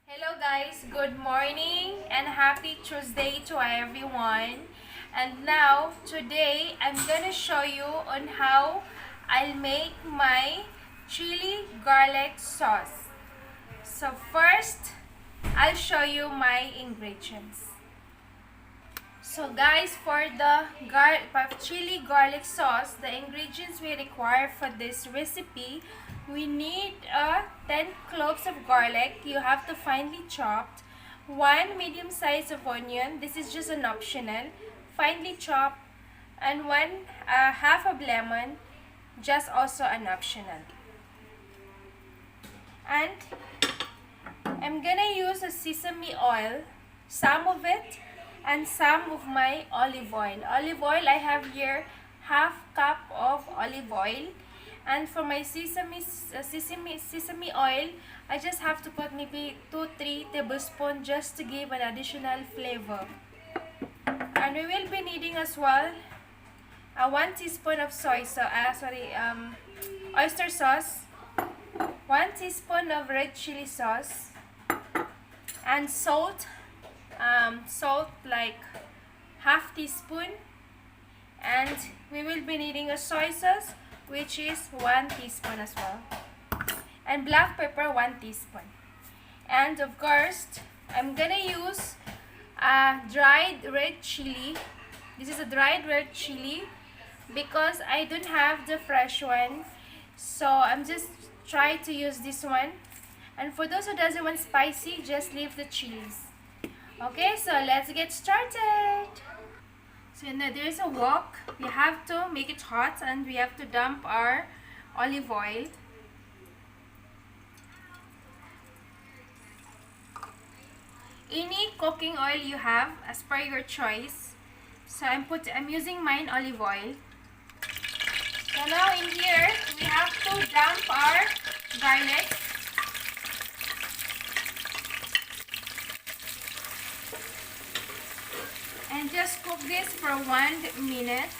Hello guys, good morning and happy Tuesday to everyone. And now, today, I'm gonna show you on how I'll make my chili garlic sauce. So first, I'll show you my ingredients. So guys, for the chili garlic sauce, the ingredients we require for this recipe, we need 10 cloves of garlic. You have to finely chopped. 1 medium size of onion. This is just an optional. Finely chopped. And half of lemon. Just also an optional. And I'm gonna use a sesame oil. Some of it. And some of my olive oil. Olive oil, I have here half cup of olive oil. And for my sesame oil, I just have to put maybe 2-3 tablespoons just to give an additional flavor. And we will be needing as well 1 teaspoon of oyster sauce, 1 teaspoon of red chili sauce, and salt. Salt like half teaspoon, and we will be needing a soy sauce, which is 1 teaspoon as well, and black pepper 1 teaspoon. And of course, I'm gonna use dried red chili. This is a dried red chili because I don't have the fresh one, so I'm just trying to use this one. And for those who doesn't want spicy, just leave the chilies. Okay, so let's get started. So now there's a wok. We have to make it hot and we have to dump our olive oil. Any cooking oil you have as per your choice. So I'm using mine olive oil. So now in here we have to dump our garlic. And just cook this for 1 minute.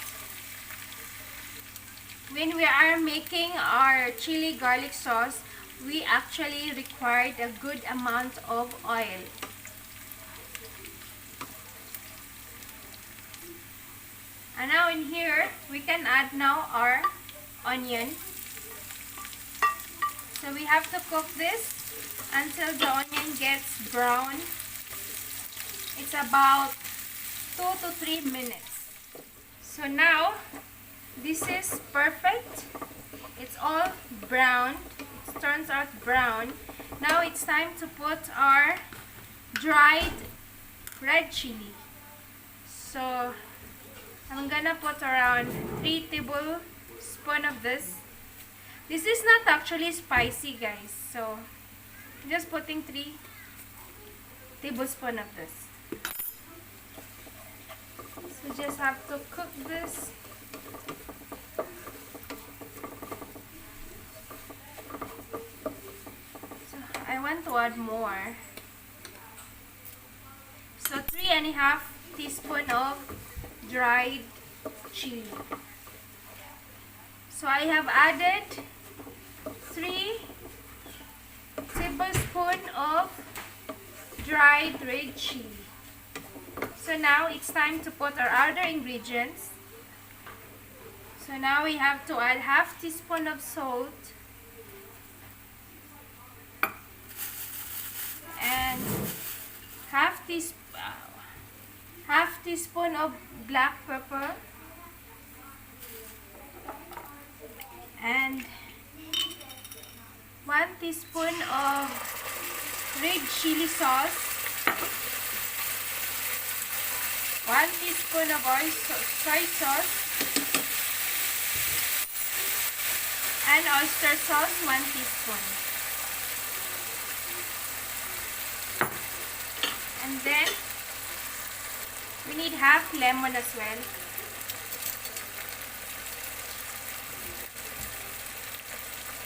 When we are making our chili garlic sauce, we actually required a good amount of oil. And now in here, we can add now our onion. So we have to cook this until the onion gets brown. It's about 2 to 3 minutes. So now this is perfect. It's all brown. It turns out brown. Now it's time to put our dried red chili. So I'm gonna put around 3 tablespoons of this. This is not actually spicy, guys. So I'm just putting 3 tablespoons of this. We just have to cook this. So I want to add more. So 3½ teaspoon of dried chili. So I have added 3 tablespoons of dried red chili. So now it's time to put our other ingredients. So now we have to add half teaspoon of salt and half teaspoon of black pepper and 1 teaspoon of red chili sauce, 1 teaspoon of soy sauce, and oyster sauce 1 teaspoon. And then we need half lemon as well.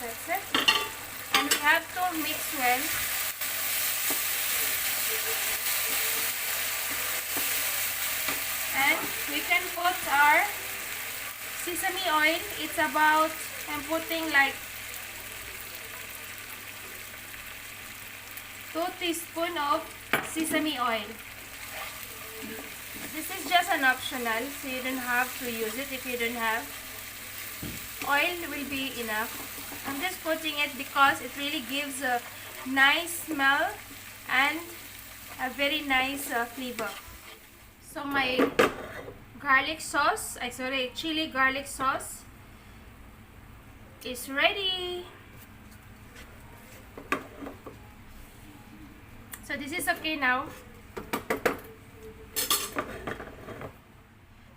That's it. And we have to mix well. And we can put our sesame oil. It's about, I'm putting like 2 teaspoons of sesame oil. This is just an optional, so you don't have to use it if you don't have. Oil will be enough. I'm just putting it because it really gives a nice smell and a very nice flavor. So my garlic sauce, chili garlic sauce is ready. So this is okay now.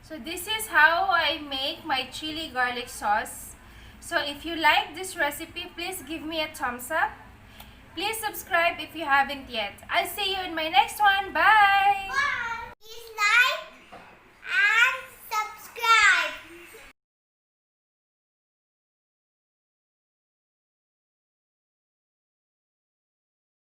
So this is how I make my chili garlic sauce. So if you like this recipe, please give me a thumbs up. Please subscribe if you haven't yet. I'll see you in my next one. Bye!